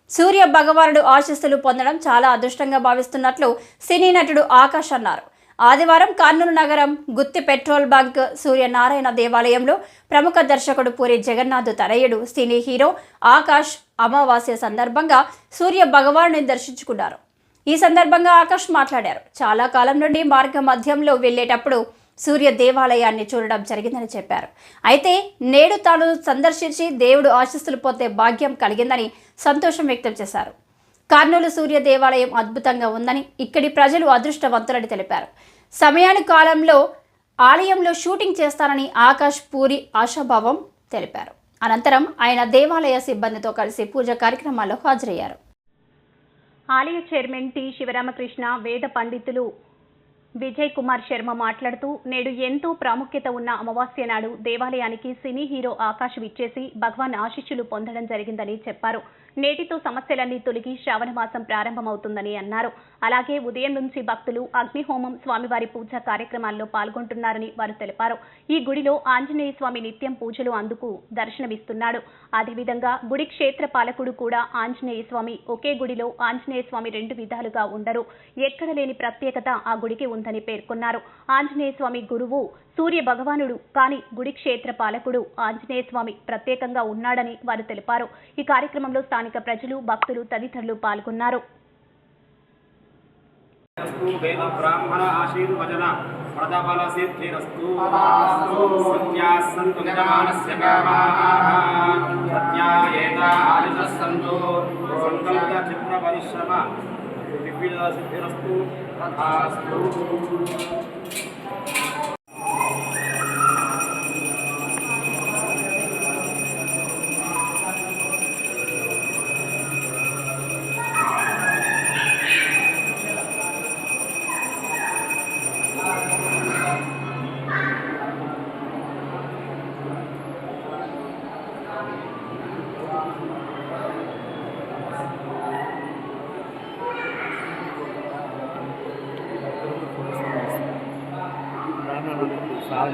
సూర్య భగవానుడు ఆశీస్సులు పొందడం చాలా అదృష్టంగా భావిస్తున్నట్లు సినీ నటుడు ఆకాష్ అన్నారు. ఆదివారం కర్నూలు నగరం గుత్తి పెట్రోల్ బంక్ సూర్యనారాయణ దేవాలయంలో ప్రముఖ దర్శకుడు పూరి జగన్నాథ్ తనయుడు సినీ హీరో ఆకాష్ అమావాస్య సందర్భంగా సూర్య భగవానుని దర్శించుకున్నారు. ఈ సందర్భంగా ఆకాష్ మాట్లాడారు. చాలా కాలం నుండి మార్గ మధ్యంలో వెళ్లేటప్పుడు సూర్య దేవాలయాన్ని చూడడం జరిగిందని చెప్పారు. అయితే నేడు తాను సందర్శించి దేవుడు ఆశీస్సులు పొందే భాగ్యం కలిగిందని సంతోషం వ్యక్తం చేశారు. కర్నూలు సూర్య దేవాలయం అద్భుతంగా ఉందని, ఇక్కడి ప్రజలు అదృష్టవంతులని తెలిపారు. సమయాని కాలంలో ఆలయంలో షూటింగ్ చేస్తానని ఆకాష్ పూరి ఆశాభావం తెలిపారు. అనంతరం ఆయన దేవాలయ సిబ్బందితో కలిసి పూజ కార్యక్రమాల్లో హాజరయ్యారు. ఆలయ చైర్మన్ టి శివరామకృష్ణ, వేద పండితులు విజయ్ కుమార్ శర్మ మాట్లాడుతూ, నేడు ఎంతో ప్రాముఖ్యత ఉన్న అమావాస్య నాడు దేవాలయానికి సినీ హీరో ఆకాష్ విచ్చేసి భగవాన్ ఆశీస్సులు పొందడం జరిగిందని చెప్పారు. నేటితో సమస్యలన్నీ తొలగి శ్రావణ మాసం ప్రారంభమవుతుందని అన్నారు. అలాగే ఉదయం నుంచి భక్తులు అగ్నిహోమం, స్వామివారి పూజా కార్యక్రమాల్లో పాల్గొంటున్నారని వారు తెలిపారు. ఈ గుడిలో ఆంజనేయ స్వామి నిత్యం పూజలు అందుకు దర్శనమిస్తున్నాడు. అదేవిధంగా గుడి క్షేత్ర పాలకుడు కూడా ఆంజనేయ స్వామి. ఒకే గుడిలో ఆంజనేయ స్వామి రెండు విధాలుగా ఉండరు. ఎక్కడ లేని ప్రత్యేకత ఆ గుడికి ఉందని పేర్కొన్నారు. ఆంజనేయ స్వామి గురువు సూర్య భగవానుడు, కానీ గుడి క్షేత్ర పాలకుడు ఆంజనేయ స్వామి ప్రత్యేకంగా ఉన్నాడని వారు తెలిపారు. ఈ కార్యక్రమంలో స్థానిక ప్రజలు, భక్తులు తదితరులు పాల్గొన్నారు.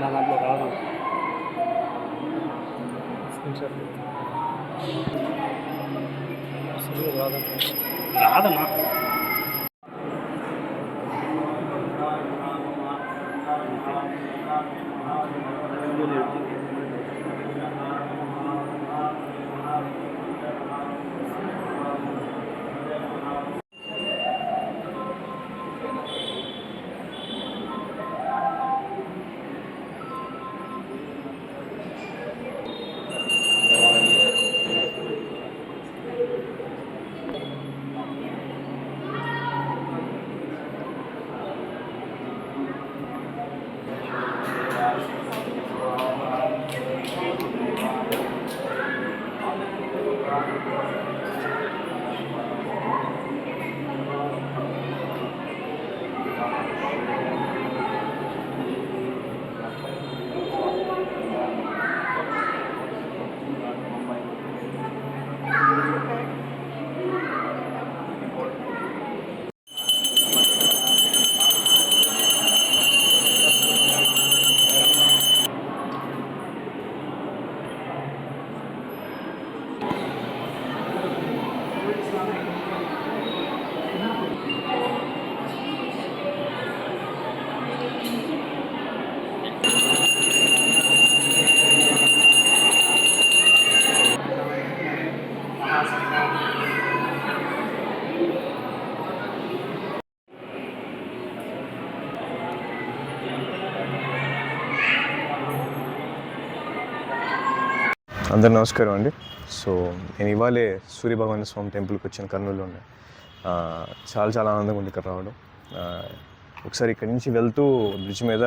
దాంట్లో రాదు రాదన్నా. అందరు నమస్కారం అండి. సో నేను ఇవాళే సూర్యభగవాన్ స్వామి టెంపుల్కి వచ్చాను. కర్నూలులో ఉండే చాలా ఆనందంగా ఉంది ఇక్కడ రావడం. ఒకసారి ఇక్కడి నుంచి వెళ్తూ బ్రిడ్జ్ మీద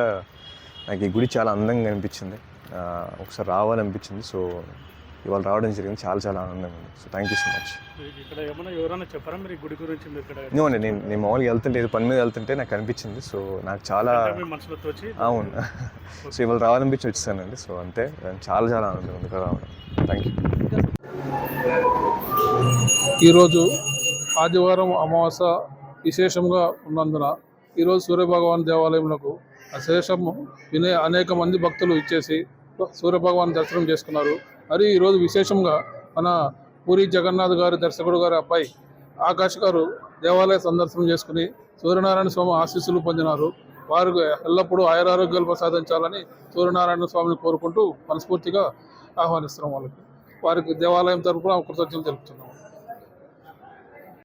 నాకు ఈ గుడి చాలా అందంగా అనిపించింది. ఒకసారి రావాలనిపించింది. సో ఇవాళ రావడం జరిగింది. చాలా ఆనందంగా ఉంది. So thank you so much. అండి నేను మామూలుగా వెళ్తుంటే ఏదో పని మీద వెళ్తుంటే నాకు అనిపించింది. సో నాకు చాలా అవును. సో ఇవాళ రావాలనిపించి వచ్చేసానండి. సో అంతే, చాలా ఆనందంగా ఉంది ఇక్కడ రావడం. Thank you. ఈరోజు ఆదివారం అమావాస్య విశేషంగా ఉన్నందున ఈరోజు సూర్యభగవాన్ దేవాలయంలో అశేషం అనేక మంది భక్తులు ఇచ్చేసి సూర్యభగవాన్ దర్శనం చేసుకున్నారు. మరి ఈరోజు విశేషంగా మన పూరి జగన్నాథ్ గారి దర్శకుడు గారి అబ్బాయి ఆకాష్ గారు దేవాలయ సందర్శనం చేసుకుని సూర్యనారాయణ స్వామి ఆశీస్సులు పొందినారు. వారికి ఎల్లప్పుడూ ఆయురారోగ్యాలు ప్రసాదించాలని సూర్యనారాయణ స్వామిని కోరుకుంటూ మనస్ఫూర్తిగా ఆహ్వానిస్తున్నాం. వారికి దేవాలయం తరపున కృతజ్ఞతలు తెలుపుతున్నాం.